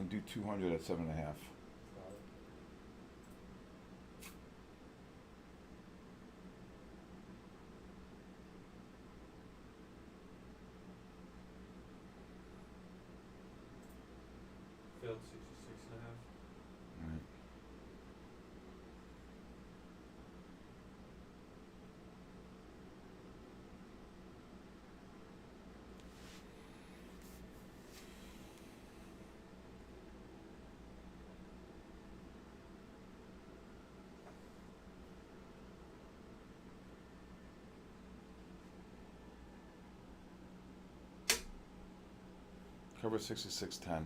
do 200 at 7.5. Got it. Failed 66.5. Right. Cover 66.10.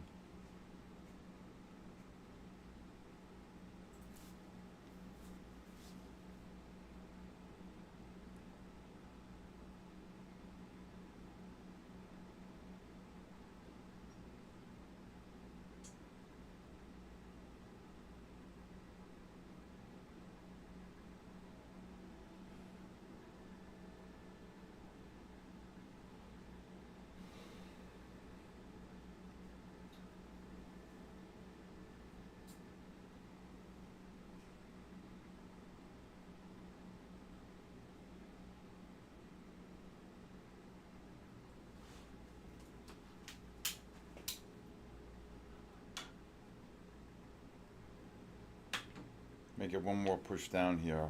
Make it one more push down here.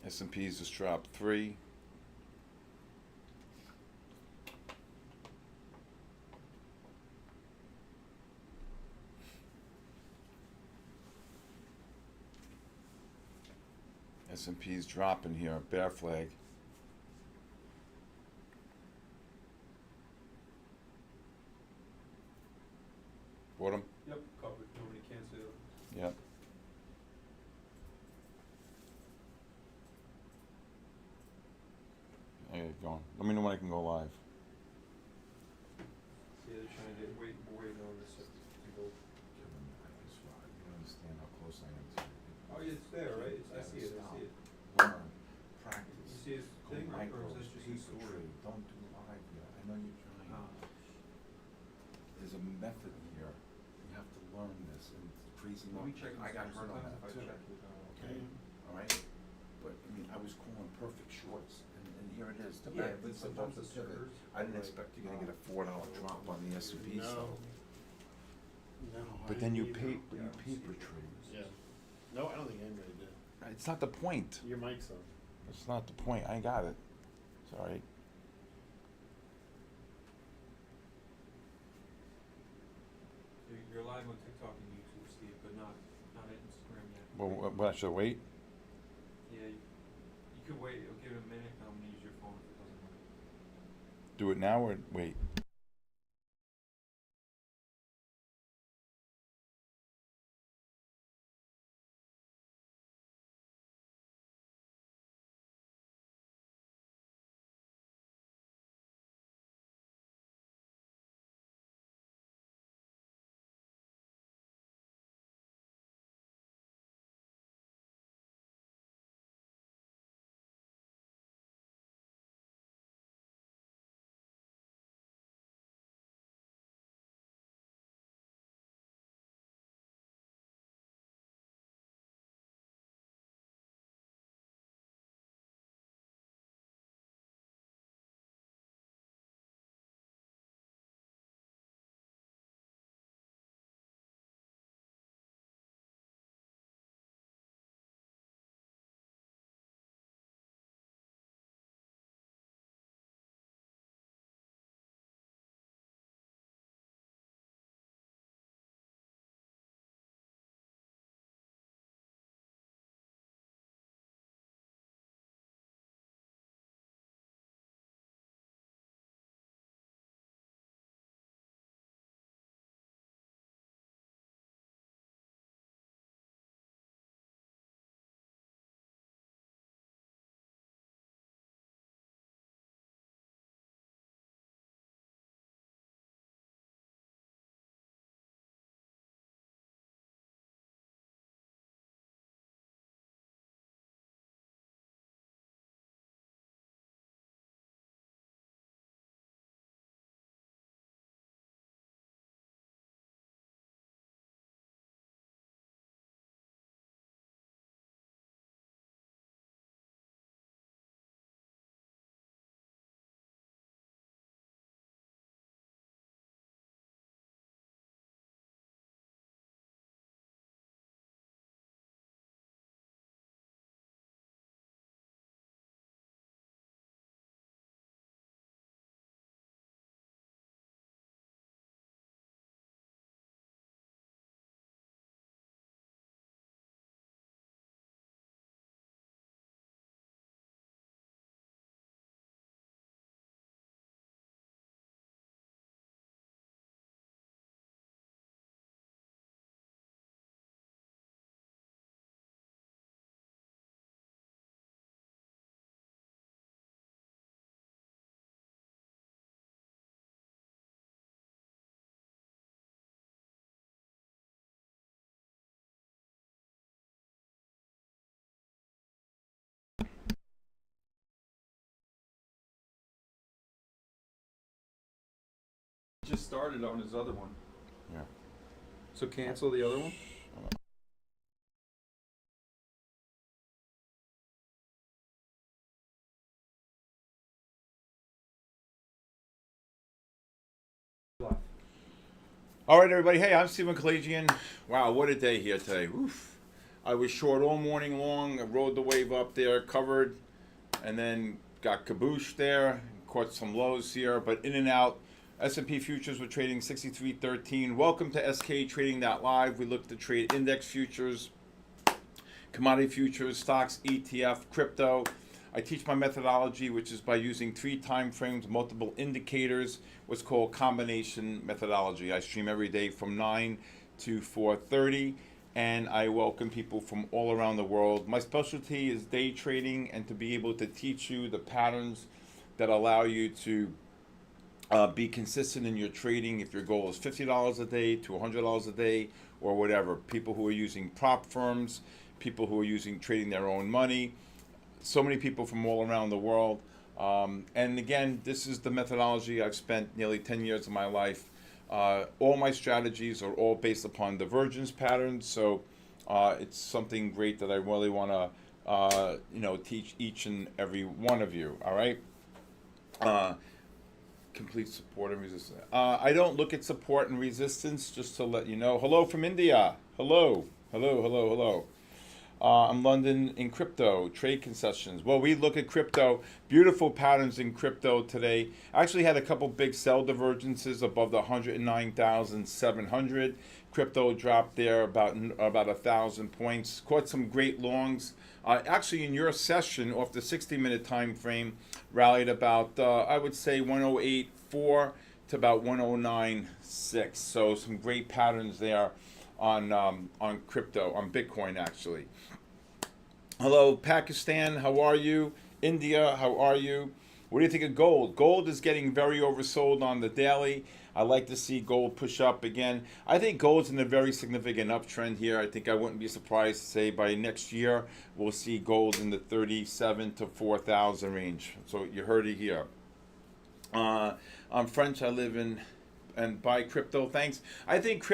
S&P's just dropped 3. S&P's dropping here, bear flag. Bottom? Yep, covered. Nobody cancel it. Yep. There you go. Let me know when I can go live. See, they're trying to wait on this to go. Kevin, you don't understand how close I am to you. Oh, yeah, it's there, right? I see it. Learn, practice. You see his Go thing, or is micros, that just paper his story? trade. Don't do live yet. I know you're trying. Ah. There's a method here. You have to learn this, and it's freezing Let up. me check. I got hurt on that Sometimes too. if I check it, Okay, all right. But I mean, I was calling perfect shorts, and here it is. The Yeah, back, but it's sometimes above the the pivot. servers I didn't are expect you're like, gonna get a $4 drop on the S&P. No. So. No. But I then you didn't pay, either. you paper trade. Yeah. No, I don't think anybody did. It's not the point. Your mic's on. It's not the point. I got it. Sorry. You're live on TikTok and YouTube, Steve, but not at Instagram yet. Well, what should I wait? Yeah, you could wait. It'll give it a minute. I'm gonna use your phone if it doesn't work. Do it now or wait? started on his other one. Yeah. So cancel the other one? All right, everybody. Hey, I'm Stephen Kalayjian. Wow, what a day here today. Oof. I was short all morning long. I rode the wave up there, covered, and then got cabooshed there. Caught some lows here, but in and out. S&P futures were trading 63.13. Welcome to SK Trading.live. We look to trade index futures, commodity futures, stocks, ETF, crypto. I teach my methodology, which is by using 3 time frames, multiple indicators, what's called combination methodology. I stream every day from 9 to 4:30, and I welcome people from all around the world. My specialty is day trading, and to be able to teach you the patterns that allow you to be consistent in your trading. If your goal is $50 a day to $100 a day or whatever, people who are using prop firms, people who are using trading their own money, so many people from all around the world. And again, this is the methodology. I've spent nearly 10 years of my life. All my strategies are all based upon divergence patterns, so it's something great that I really want to teach each and every one of you. All right. Complete support and resistance. I don't look at support and resistance, just to let you know. Hello from India. Hello. I'm London in crypto, trade concessions. Well, we look at crypto, beautiful patterns in crypto today. I actually had a couple big sell divergences above the 109,700. Crypto dropped there about 1,000 points. Caught some great longs. Actually, in your session, off the 60-minute time frame, rallied about, I would say, 108.4 to about 109.6. So some great patterns there on crypto, on Bitcoin, actually. Hello, Pakistan. How are you? India, how are you? What do you think of gold? Gold is getting very oversold on the daily. I like to see gold push up again. I think gold's in a very significant uptrend here. I think I wouldn't be surprised to say by next year we'll see gold in the 37 to 4,000 range. So you heard it here. I'm French. I live in and buy crypto. Thanks. I think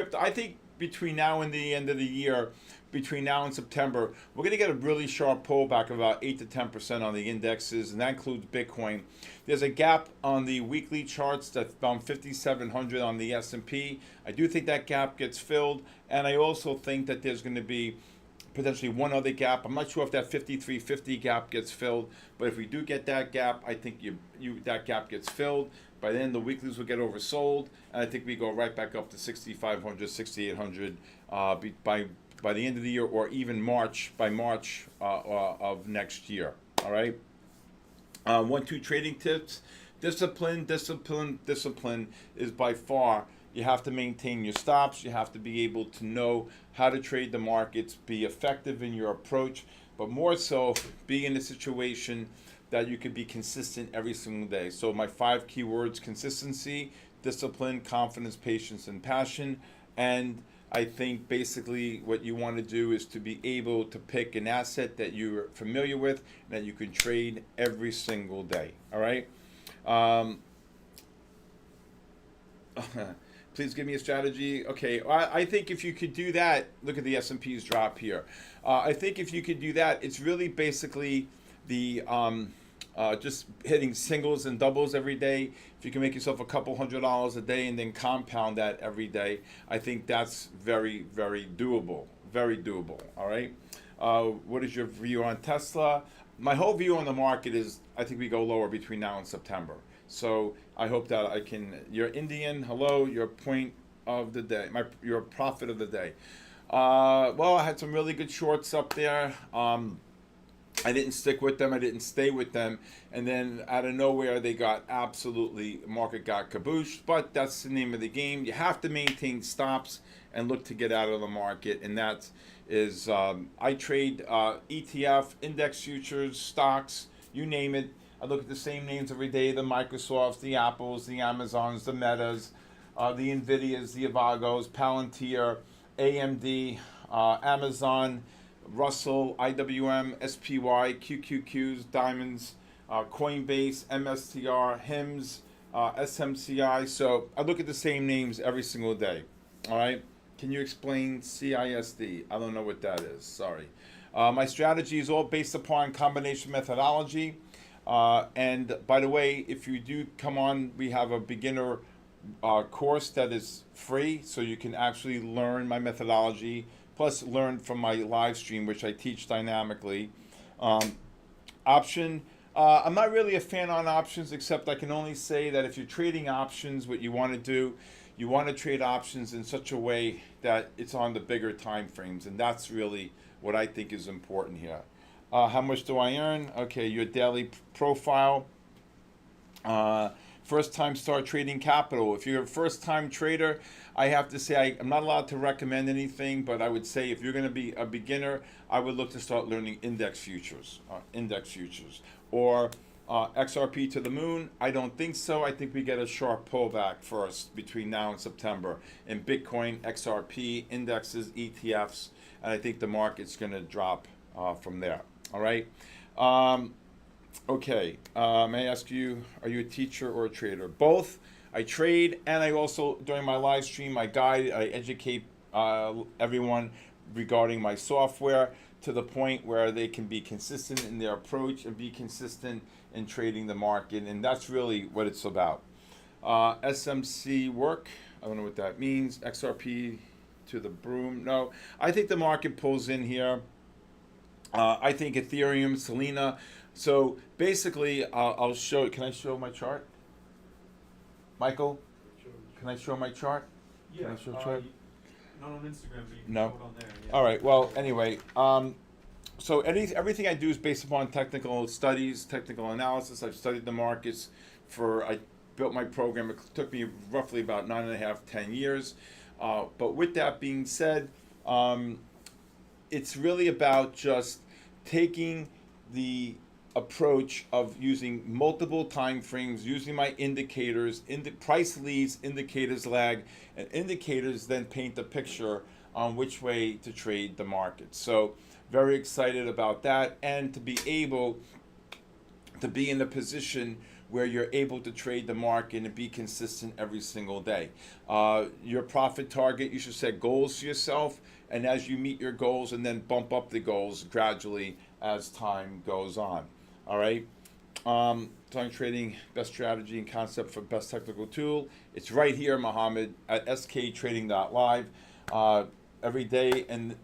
between now and the end of the year, between now and September, we're going to get a really sharp pullback of about 8 to 10% on the indexes, and that includes Bitcoin. There's a gap on the weekly charts that's around 5,700 on the S&P. I do think that gap gets filled, and I also think that there's going to be potentially one other gap. I'm not sure if that 5350 gap gets filled, but if we do get that gap, I think that gap gets filled. By then, the weeklies will get oversold, and I think we go right back up to 6,500, 6,800 by the end of the year, or even March of next year. All right. 1-2 trading tips. Discipline is by far. You have to maintain your stops. You have to be able to know how to trade the markets, be effective in your approach, but more so, be in a situation that you could be consistent every single day. So my 5 keywords: consistency, discipline, confidence, patience, and passion. And I think basically what you want to do is to be able to pick an asset that you're familiar with and that you can trade every single day. All right. Please give me a strategy. Okay, I think if you could do that, look at the S&P's drop here. I think if you could do that, it's really basically the just hitting singles and doubles every day. If you can make yourself a couple $100 a day and then compound that every day, I think that's very, very doable. Very doable. All right. What is your view on Tesla? My whole view on the market is I think we go lower between now and September. So I hope that I can. You're Indian. Hello. Your point of the day. Your profit of the day. Well, I had some really good shorts up there. I didn't stick with them. I didn't stay with them. And then out of nowhere, they got market got cabooshed. But that's the name of the game. You have to maintain stops and look to get out of the market. And that is, I trade ETF, index futures, stocks, you name it. I look at the same names every day: the Microsofts, the Apples, the Amazons, the Metas, the Nvidias, the Avagos, Palantir, AMD, Amazon, Russell, IWM, SPY, QQQs, Diamonds, Coinbase, MSTR, HIMS, SMCI. So I look at the same names every single day. All right. Can you explain CISD? I don't know what that is. Sorry. My strategy is all based upon combination methodology. And by the way, if you do come on, we have a beginner course that is free, so you can actually learn my methodology, plus learn from my live stream, which I teach dynamically. Option. I'm not really a fan on options, except I can only say that if you're trading options, what you want to do, you want to trade options in such a way that it's on the bigger time frames, and that's really what I think is important here. How much do I earn? Okay, your daily profile. First time start trading capital. If you're a first time trader, I have to say I'm not allowed to recommend anything, but I would say if you're going to be a beginner, I would look to start learning index futures, or XRP to the moon. I don't think so. I think we get a sharp pullback first between now and September in Bitcoin, XRP, indexes, ETFs, and I think the market's going to drop from there. All right. Okay, may I ask you, are you a teacher or a trader? Both. I trade, and I also, during my live stream, I educate everyone regarding my software to the point where they can be consistent in their approach and be consistent in trading the market, and that's really what it's about. SMC work, I don't know what that means. XRP to the broom, no. I think the market pulls in here. I think Ethereum, Selena. So basically, I'll show. Can I show my chart, Michael? Can I show my chart? Yeah. Can I show chart? Not on Instagram, but you can No. show it on there. Yeah. All right. Well, anyway, so everything I do is based upon technical studies, technical analysis. I've studied the markets I built my program. It took me roughly about 9.5, 10 years. But with that being said, it's really about just taking the approach of using multiple time frames, using my indicators, price leads, indicators lag, and indicators then paint the picture on which way to trade the market. So very excited about that, and to be able to be in a position where you're able to trade the market and be consistent every single day. Your profit target, you should set goals for yourself, and as you meet your goals, and then bump up the goals gradually as time goes on. All right. Time trading, best strategy and concept for best technical tool. It's right here, Mohammed, at sktrading.live. Every day, and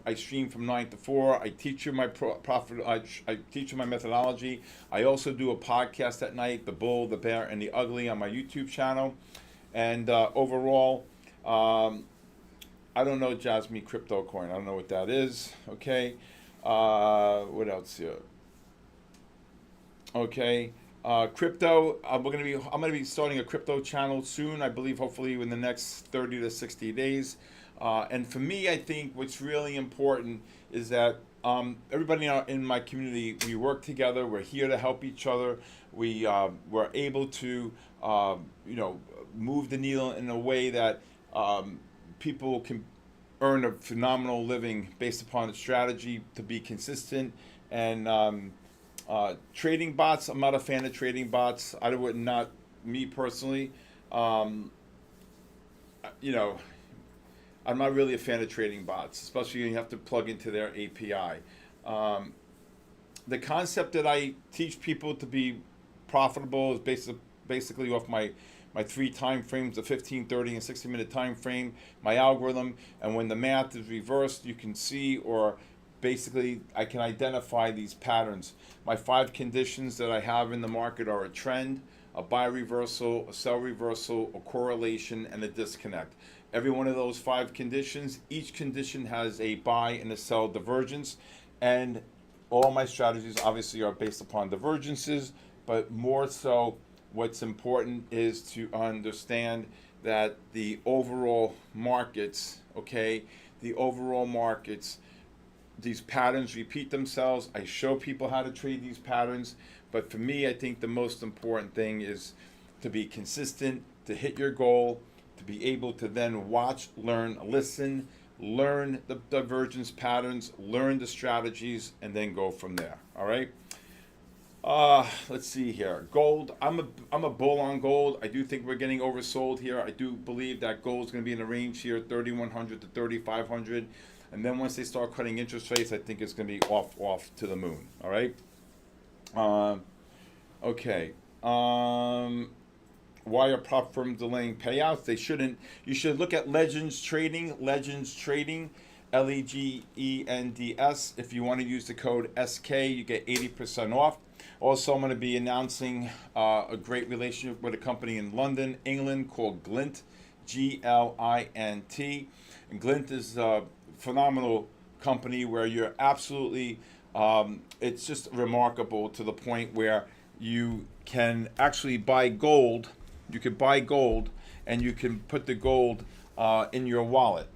I stream from 9 to 4. I teach you my profit. I teach you my methodology. I also do a podcast at night, The Bull, the Bear, and the Ugly, on my YouTube channel. And overall, I don't know Jasmine crypto coin. I don't know what that is. Okay. What else here? Okay. Crypto. I'm gonna be starting a crypto channel soon. I believe, hopefully, in the next 30 to 60 days. And for me, I think what's really important is that everybody in my community, we work together. We're here to help each other. We're able to, move the needle in a way that people can earn a phenomenal living based upon the strategy, to be consistent. And trading bots, I'm not a fan of trading bots. I would not, me personally. I'm not really a fan of trading bots, especially when you have to plug into their API. The concept that I teach people to be profitable is basically off my 3 time frames, the 15, 30, and 60-minute time frame, my algorithm, and when the math is reversed, you can see, or basically I can identify these patterns. My 5 conditions that I have in the market are a trend, a buy reversal, a sell reversal, a correlation, and a disconnect. Every one of those 5 conditions, each condition has a buy and a sell divergence, and all my strategies obviously are based upon divergences, but more so what's important is to understand that the overall markets, these patterns repeat themselves. I show people how to trade these patterns, but for me, I think the most important thing is to be consistent, to hit your goal, to be able to then watch, learn, listen, learn the divergence patterns, learn the strategies, and then go from there. All right. Let's see here. Gold. I'm a bull on gold. I do think we're getting oversold here. I do believe that gold's going to be in the range here, 3,100 to 3,500, and then once they start cutting interest rates, I think it's going to be off to the moon. All right. Okay. Why are prop firms delaying payouts? They shouldn't. You should look at Legends Trading. Legends Trading. LEGENDS. If you want to use the code SK, you get 80% off. Also, I'm going to be announcing a great relationship with a company in London, England, called Glint, GLINT. And Glint is a phenomenal company where you're absolutely, it's just remarkable to the point where you can actually buy gold. You could buy gold and you can put the gold in your wallet.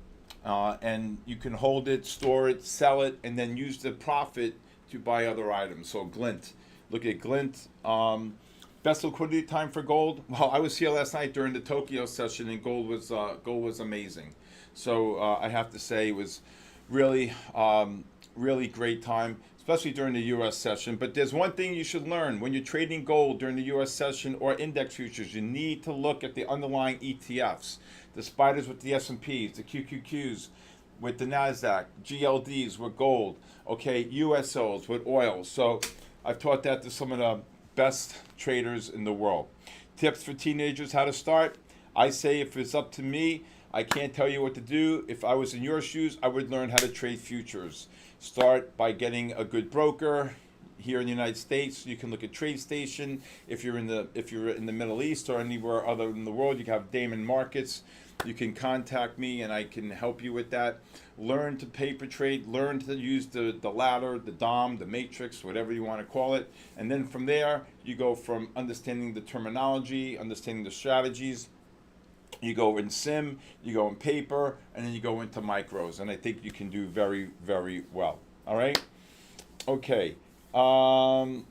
And you can hold it, store it, sell it, and then use the profit to buy other items. So Glint. Look at Glint. Best liquidity time for gold. Well, I was here last night during the Tokyo session, and gold was amazing. So I have to say it was really really great time, especially during the U.S. session. But there's one thing you should learn when you're trading gold during the U.S. session or index futures. You need to look at the underlying ETFs, the spiders with the S&Ps, the QQQs with the NASDAQ, GLDs with gold, okay, USOs with oil. So I've taught that to some of the best traders in the world. Tips for teenagers, how to start. I say if it's up to me, I can't tell you what to do. If I was in your shoes, I would learn how to trade futures. Start by getting a good broker. Here in the United States, you can look at TradeStation. If you're in the Middle East or anywhere other in the world, you can have Damon Markets. You can contact me and I can help you with that. Learn to paper trade. Learn to use the ladder, the DOM, the matrix, whatever you want to call it. And then from there, you go from understanding the terminology, understanding the strategies. You go in sim, you go in paper, and then you go into micros. And I think you can do very, very well. All right? Okay. I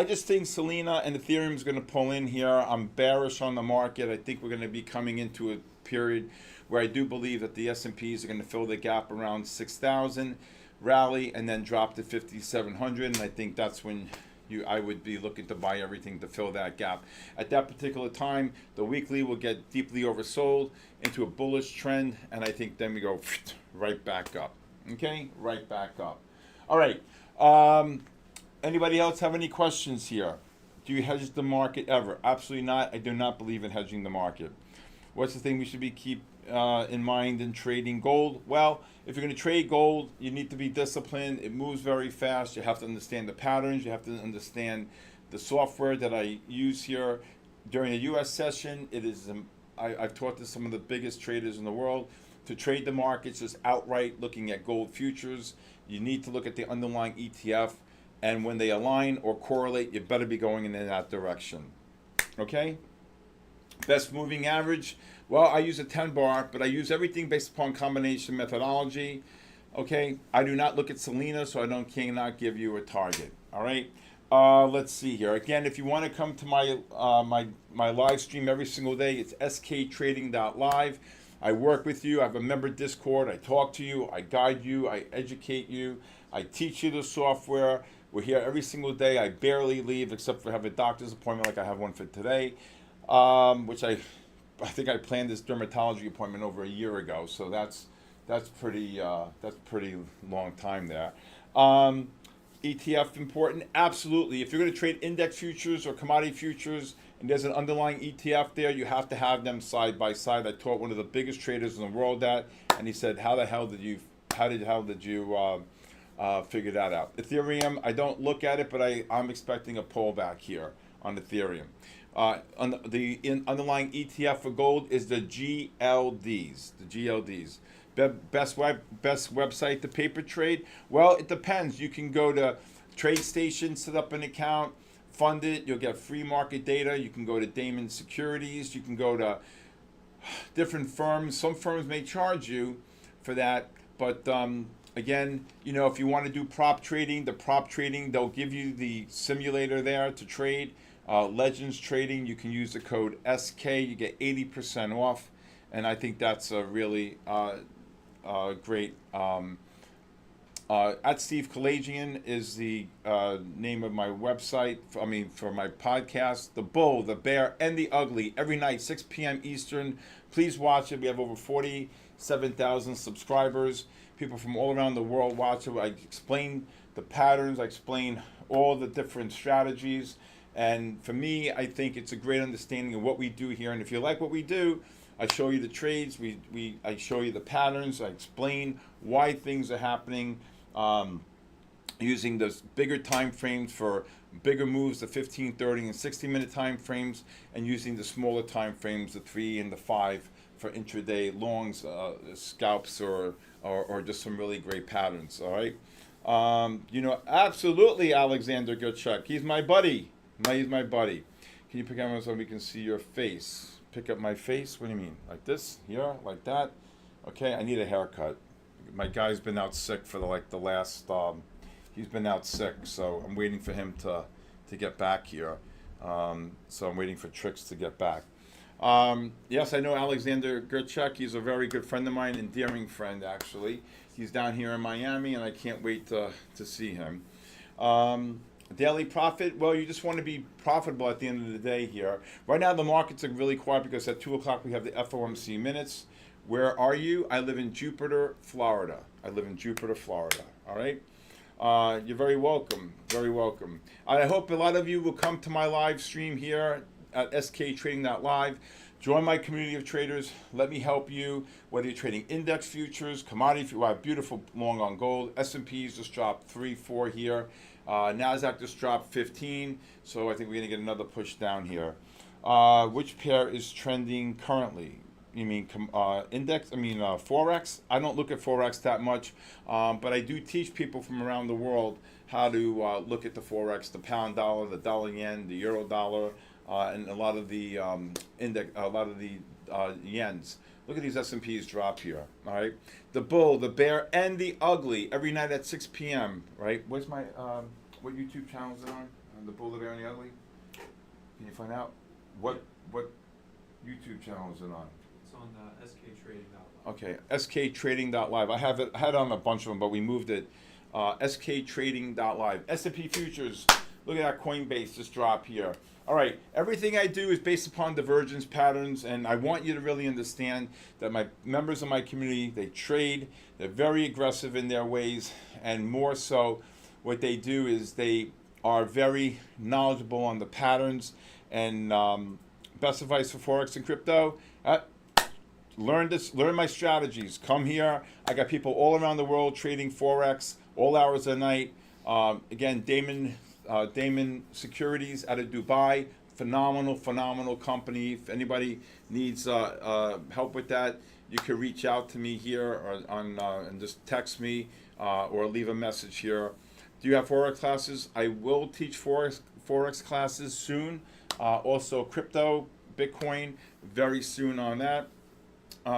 just think Selena and Ethereum is going to pull in here. I'm bearish on the market. I think we're going to be coming into a period where I do believe that the S&Ps are going to fill the gap around 6,000, rally, and then drop to 5,700. And I think that's when I would be looking to buy everything to fill that gap. At that particular time, the weekly will get deeply oversold into a bullish trend, and I think then we go right back up. Okay, right back up. All right. Anybody else have any questions here? Do you hedge the market ever? Absolutely not. I do not believe in hedging the market. What's the thing we should be keep in mind in trading gold? Well, if you're going to trade gold, you need to be disciplined. It moves very fast. You have to understand the patterns. You have to understand the software that I use here. During a U.S. session, it is I've taught to some of the biggest traders in the world to trade the markets just outright looking at gold futures. You need to look at the underlying ETF. And when they align or correlate, you better be going in that direction. Okay? Best moving average. Well, I use a 10 bar, but I use everything based upon combination methodology. Okay? I do not look at Selena, so I cannot give you a target. All right? Let's see here. Again, if you want to come to my live stream every single day, it's sktrading.live. I work with you. I have a member Discord. I talk to you. I guide you. I educate you. I teach you the software. We're here every single day. I barely leave except for have a doctor's appointment like I have one for today, which I think I planned this dermatology appointment over a year ago. So that's pretty long time there. ETF important? Absolutely. If you're going to trade index futures or commodity futures and there's an underlying ETF there, you have to have them side by side. I taught one of the biggest traders in the world that, and he said, how the hell did you figure that out? Ethereum, I don't look at it, but I'm expecting a pullback here on Ethereum. The underlying ETF for gold is the GLDs. The GLDs. Best website to paper trade? Well, it depends. You can go to TradeStation, set up an account, fund it. You'll get free market data. You can go to Damon Securities. You can go to different firms. Some firms may charge you for that, but again, if you want to do prop trading, they'll give you the simulator there to trade. Legends Trading, you can use the code SK. You get 80% off, and I think that's a really great At Steve Kalayjian is the name of my website. For my podcast, The Bull, the Bear, and the Ugly, every night, 6 p.m. Eastern. Please watch it. We have over 47,000 subscribers. People from all around the world watch it. I explain the patterns. I explain all the different strategies. And for me, I think it's a great understanding of what we do here. And if you like what we do, I show you the trades. I show you the patterns. I explain why things are happening. Using those bigger time frames for bigger moves, the 15, 30, and 60-minute time frames, and using the smaller time frames, the 3 and the 5, for intraday longs, scalps, or just some really great patterns. All right, absolutely, Alexander Gutchuk. He's my buddy. He's my buddy. Can you pick up so we can see your face? Pick up my face? What do you mean? Like this? Here? Like that? Okay, I need a haircut. My guy's been out sick for the last. He's been out sick, so I'm waiting for him to get back here. So I'm waiting for Trix to get back. Yes, I know Alexander Gutchuk. He's a very good friend of mine, endearing friend actually. He's down here in Miami, and I can't wait to see him. Daily profit. Well, you just want to be profitable at the end of the day here. Right now, the markets are really quiet because at 2 o'clock we have the FOMC minutes. Where are you? I live in Jupiter, Florida. All right. You're very welcome. Very welcome. I hope a lot of you will come to my live stream here at sktrading.live. Join my community of traders. Let me help you, whether you're trading index futures, commodity. I have beautiful long on gold. S&Ps just dropped 3, 4 here. NASDAQ just dropped 15. So I think we're going to get another push down here. Which pair is trending currently? You mean index? Forex? I don't look at Forex that much, but I do teach people from around the world how to look at the Forex, the pound dollar, the dollar yen, the euro dollar, and a lot of the yens. Look at these S&Ps drop here. All right, the Bull, the Bear, and the Ugly every night at 6 p.m. Right? Where's my what YouTube channel is it on? The Bull, the Bear, and the Ugly. Can you find out what YouTube channel is it on? It's on sktrading.live. Okay, sktrading.live. I had it on a bunch of them, but we moved it. Sktrading.live. S&P futures. Look at that Coinbase just drop here. All right, everything I do is based upon divergence patterns, and I want you to really understand that my members of my community, they trade. They're very aggressive in their ways, and more so, what they do is they are very knowledgeable on the patterns. And best advice for Forex and crypto. Learn my strategies. Come here. I got people all around the world trading Forex all hours of the night. Again, Damon Securities out of Dubai. Phenomenal company. If anybody needs help with that, you can reach out to me here or and just text me or leave a message here. Do you have Forex classes? I will teach Forex classes soon. Also crypto, Bitcoin, very soon on that. We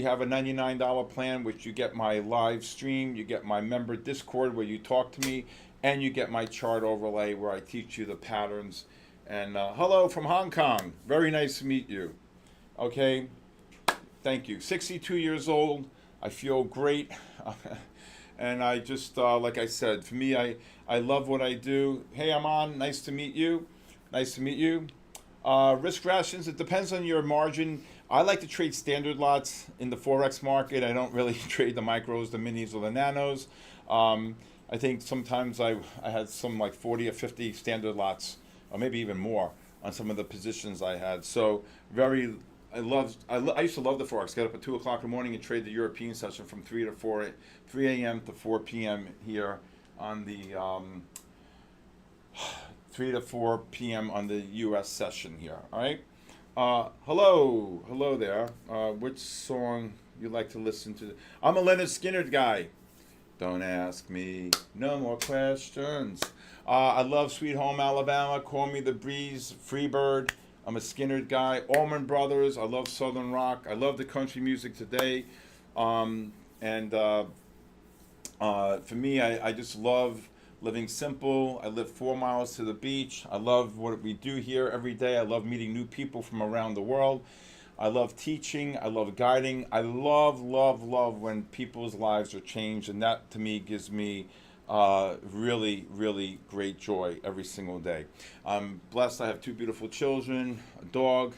have a $99 plan, which you get my live stream, you get my member Discord where you talk to me, and you get my chart overlay where I teach you the patterns. And hello from Hong Kong. Very nice to meet you. Okay, thank you. 62 years old. I feel great. And I just, like I said, for me, I love what I do. Hey, Aman, nice to meet you. Risk rations, it depends on your margin. I like to trade standard lots in the Forex market. I don't really trade the micros, the minis, or the nanos. I think sometimes I had some like 40 or 50 standard lots, or maybe even more, on some of the positions I had. So I used to love the Forex. Get up at 2 o'clock in the morning and trade the European session from 3 a.m. to 4 p.m. here on the 3 to 4 p.m. on the U.S. session here. All right. Hello there. Which song you like to listen to? I'm a Leonard Skinner guy. Don't ask me no more questions. I love Sweet Home Alabama. Call Me the Breeze. Freebird. I'm a Skinner guy. Allman Brothers. I love Southern rock. I love the country music today. For me, I just love living simple. I live 4 miles to the beach. I love what we do here every day. I love meeting new people from around the world. I love teaching. I love guiding. I love when people's lives are changed, and that to me gives me really great joy every single day. I'm blessed. I have two beautiful children, a dog,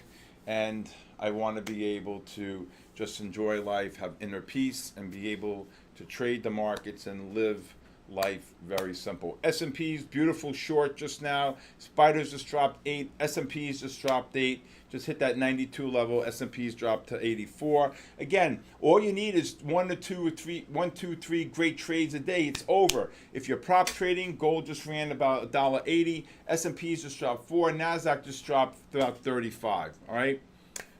and I want to be able to just enjoy life, have inner peace, and be able to trade the markets and live life very simple. S&P's beautiful short just now. Spiders just dropped 8. S&P's just dropped 8. Just hit that 92 level. S&P's dropped to 84. Again, all you need is one, two, three great trades a day. It's over. If you're prop trading, gold just ran about $1.80. S&P's just dropped 4. Nasdaq just dropped about 35. All right.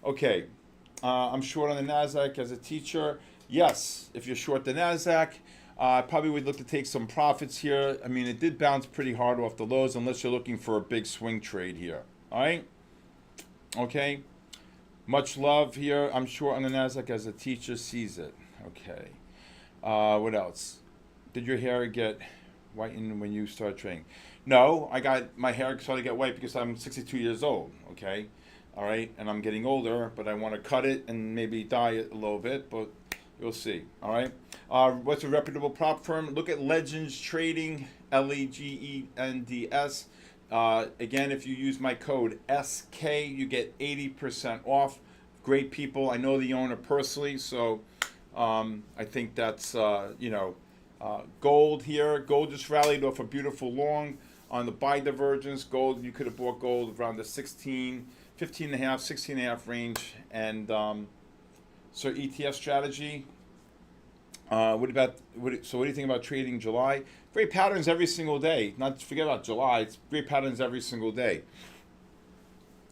Okay. I'm short on the Nasdaq as a teacher. Yes, if you're short the Nasdaq, I probably would look to take some profits here. I mean, it did bounce pretty hard off the lows unless you're looking for a big swing trade here. All right? Okay? Much love here. I'm short on the Nasdaq as a teacher sees it. Okay. What else? Did your hair get whitened when you started trading? No, my hair started to get white because I'm 62 years old. Okay? All right? And I'm getting older, but I want to cut it and maybe dye it a little bit, but you'll see. All right. What's a reputable prop firm? Look at Legends Trading, Legends. Again, if you use my code SK, you get 80% off. Great people. I know the owner personally, so I think that's gold here. Gold just rallied off a beautiful long on the buy divergence. Gold, you could have bought gold around the 15 and a half, 16 and a half range, and so ETF strategy. What do you think about trading July? Great patterns every single day. Not to forget about July. It's great patterns every single day.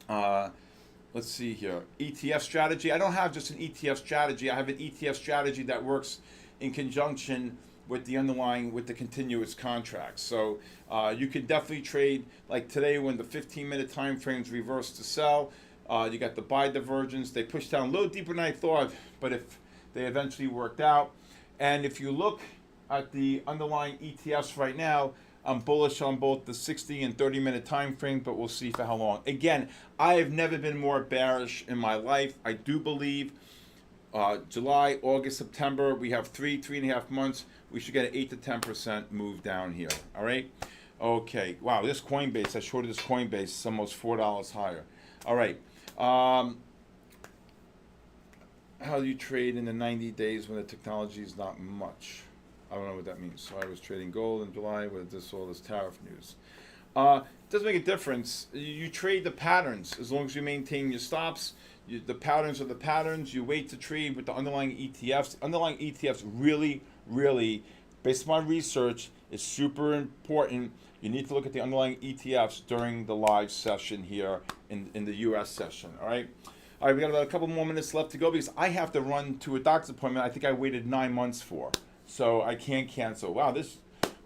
Let's see here. ETF strategy. I don't have just an ETF strategy. I have an ETF strategy that works in conjunction with the continuous contracts. So you could definitely trade like today when the 15-minute time frames reverse to sell. You got the buy divergence. They pushed down a little deeper than I thought, but if they eventually worked out. And if you look at the underlying ETFs right now, I'm bullish on both the 60 and 30-minute time frame, but we'll see for how long. Again, I have never been more bearish in my life. I do believe July, August, September, we have 3.5 months. We should get an 8 to 10% move down here. All right? Okay. Wow, this Coinbase, I shorted this Coinbase, it's almost $4 higher. All right. How do you trade in the 90 days when the technology is not much? I don't know what that means. So I was trading gold in July with all this tariff news. It doesn't make a difference. You trade the patterns as long as you maintain your stops. The patterns are the patterns. You wait to trade with the underlying ETFs. The underlying ETFs really, based on my research, is super important. You need to look at the underlying ETFs during the live session here in the U.S. session. All right. All right, we got about a couple more minutes left to go because I have to run to a doctor's appointment I think I waited 9 months for. So I can't cancel. Wow, this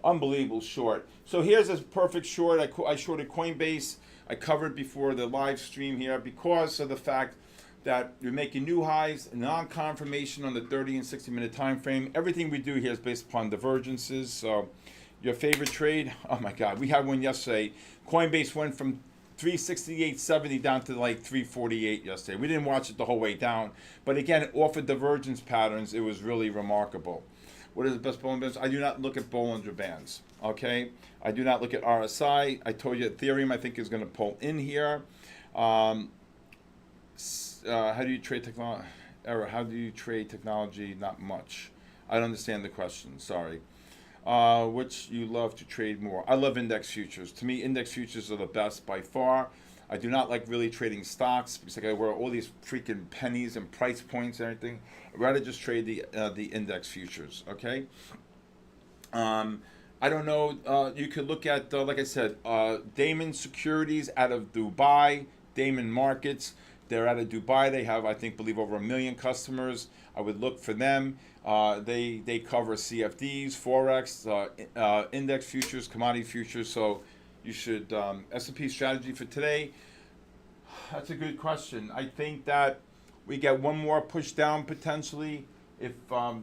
unbelievable short. So here's a perfect short. I shorted Coinbase. I covered before the live stream here because of the fact that you're making new highs, non-confirmation on the 30 and 60-minute time frame. Everything we do here is based upon divergences. So your favorite trade? Oh my God, we had one yesterday. Coinbase went from 368.70 down to like 348 yesterday. We didn't watch it the whole way down, but again, off of divergence patterns, it was really remarkable. What is the best Bollinger Bands? I do not look at Bollinger Bands. Okay, I do not look at RSI. I told you Ethereum I think is going to pull in here. How do you trade technology? How do you trade technology? Not much. I don't understand the question. Sorry. Which you love to trade more? I love index futures. To me, index futures are the best by far. I do not like really trading stocks because I got to wear all these freaking pennies and price points and everything. I'd rather just trade the index futures. Okay. I don't know. You could look at like I said, Damon Securities out of Dubai, Damon Markets. They're out of Dubai. They have, I believe, over 1 million customers. I would look for them. They cover CFDs, Forex, index futures, commodity futures. So you should, S&P strategy for today. That's a good question. I think that we get one more push down potentially if the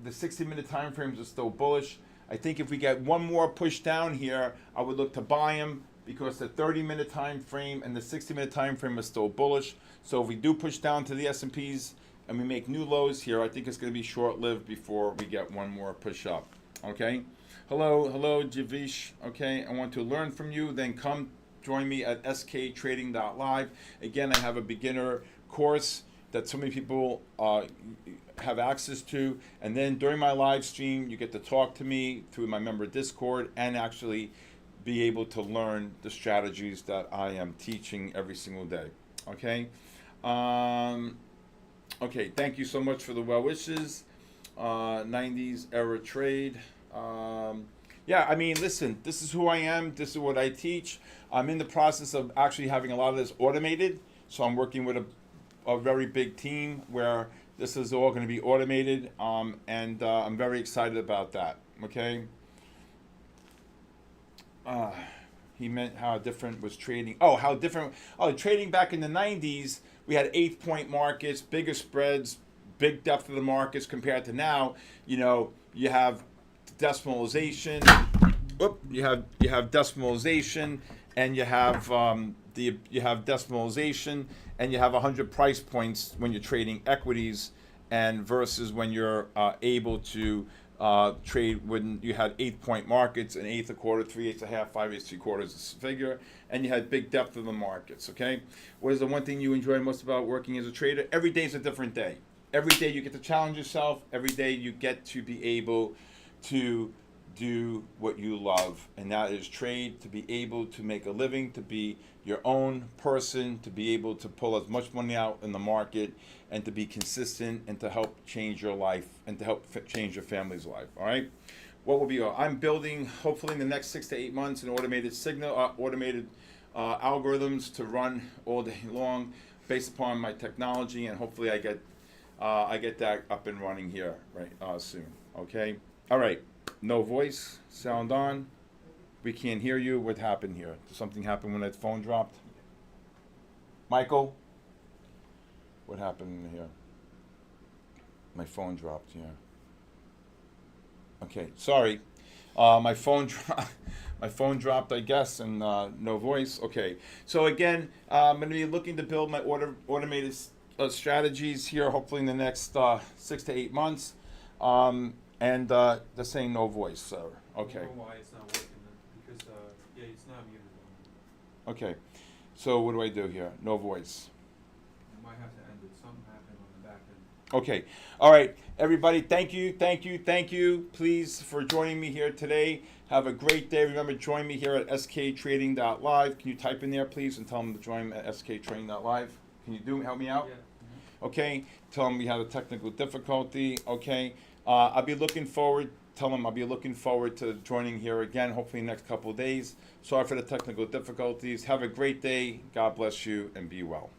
60-minute time frames are still bullish. I think if we get one more push down here, I would look to buy them because the 30-minute time frame and the 60-minute time frame is still bullish. So if we do push down to the S&Ps and we make new lows here, I think it's going to be short-lived before we get one more push up. Okay? Hello, Javish. Okay, I want to learn from you. Then come join me at sktrading.live. Again, I have a beginner course that so many people have access to. And then during my live stream, you get to talk to me through my member Discord and actually be able to learn the strategies that I am teaching every single day. Okay? Okay, thank you so much for the well wishes. 90s era trade. Yeah, I mean, listen, this is who I am. This is what I teach. I'm in the process of actually having a lot of this automated. So I'm working with a very big team where this is all going to be automated. And I'm very excited about that. Okay. He meant how different was trading. Oh, how different. Oh, trading back in the 90s, we had 8-point markets, bigger spreads, big depth of the markets compared to now. You know, you have decimalization. You have decimalization, and you have decimalization, and you have 100 price points when you're trading equities, and versus when you're able to trade when you had 8-point markets, an eighth, a quarter, 3/8, a half, 5/8, 3/4 figure, and you had big depth of the markets. Okay, what is the one thing you enjoy most about working as a trader? Every day is a different day. Every day you get to challenge yourself. Every day you get to be able to do what you love, and that is trade, to be able to make a living, to be your own person, to be able to pull as much money out in the market, and to be consistent, and to help change your life, and to help change your family's life. All right, what will be? I'm building, hopefully in the next 6 to 8 months, an automated algorithms to run all day long, based upon my technology, and hopefully I get that up and running here soon. Okay. All right. No voice. Sound on. We can't hear you. What happened here? Did something happen when that phone dropped? Michael? What happened here? My phone dropped here. Okay. Sorry. My phone dropped, I guess, and no voice. Okay. So again, I'm going to be looking to build my automated strategies here, hopefully in the next 6 to 8 months. And they're saying no voice, so okay. I don't know why it's not working then, because it's not muted. Okay, so what do I do here? No voice. You might have to end it. Something happened on the back end. Okay, all right, everybody. Thank you, please, for joining me here today. Have a great day. Remember, join me here at sktrading.live. Can you type in there, please, and tell them to join me at sktrading.live? Can you help me out? Yeah. Okay. Tell them we had a technical difficulty. Okay. I'll be looking forward. Tell them I'll be looking forward to joining here again, hopefully in the next couple of days. Sorry for the technical difficulties. Have a great day. God bless you, and be well.